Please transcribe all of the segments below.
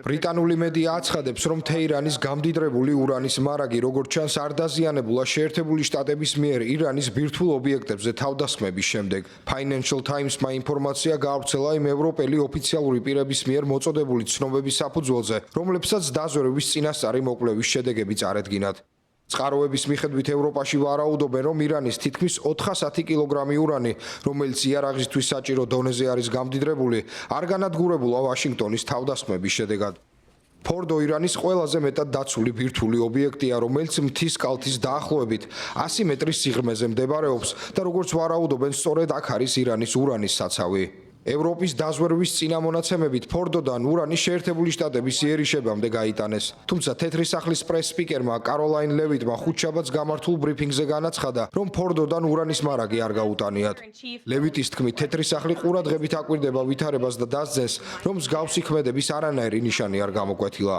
ბრიტანული მედია აცხადებს, რომ თეირანის გამდიდრებული ურანის მარაგი, როგორც ჩანს, არ დაზიანებულა შეერთებული შტატების მიერ ირანის ბირთვულ ობიექტებზე თავდასხმების შემდეგ. Financial Times-მა ინფორმაცია გაავრცელა იმ ევროპელი ოფიციალური პირების მიერ მოწოდებული ცნობების საფუძველზე, რომლებსაც დაზვერვის წინასწარი მოკვლევის შედეგები წარედგინათ. წყაროების მიხედვით ევროპაში ვარაუდობენ, რომ ირანის თითქმის 410 კილოგრამი ურანი, რომელიც იარაღისთვის საჭირო დონეზე არის გამდიდრებული, არ განადგურებულა ვაშინგტონის თავდასხმების შედეგად. ფორდო ირანის ყველაზე მეტად დაცული ბირთვული ობიექტია, რომელიც მთის კალთის დაახლოებით 100 მეტრის სიღრმეზე მდებარეობს და როგორც ვარაუდობენ, სწორედ აქ არის ირანის ურანის საცავი. ევროპის დაზვერვის წინამონაცემებით ფორდოდან ურანი შეერთებული შტატების იერიშებამდე გაიტანეს. თუმცა თეთრი სახლის პრეს-სპიკერმა კაროლაინ ლევიტმა ხუთშაბათს გამართულ ბრიფინგზე განაცხადა, რომ ფორდოდან ურანის მარაგი არ გაუტანიათ. ლევიტის თქმით, თეთრი სახლი ყურადღებით აკვირდება ვითარებას და დასძენს, რომ მსგავსი ქმედების არანაირი ნიშანი არ გამოკვეთილა.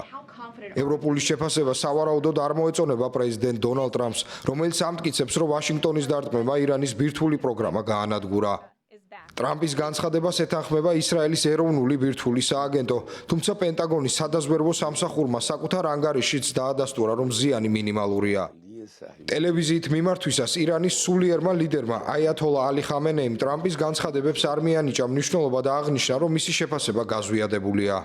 ევროპული შეფასება სავარაუდოდ არ მოეწონება პრეზიდენტ დონალდ ტრამპს, რომელიც ამტკიცებს, რომ ვაშინგტონის დარტყმა ირანის ბირთვული პროგრამა გაანადგურა. ტრამპის განცხადებას ეთანხმება ისრაელის ეროვნული ბირთვული სააგენტო, თუმცა პენტაგონის სადაზვერვო სამსახურმა საკუთარ ანგარიშშიც დაადასტურა, რომ ზიანი მინიმალურია. ტელევიზიით მიმართვისას ირანის სულიერმა ლიდერმა აიათოლა ალი ხამენეიმ ტრამპის განცხადებებს არ მიანიჭა მნიშვნელობა და აღნიშნა, რომ მისი შეფასება გაზვიადებულია.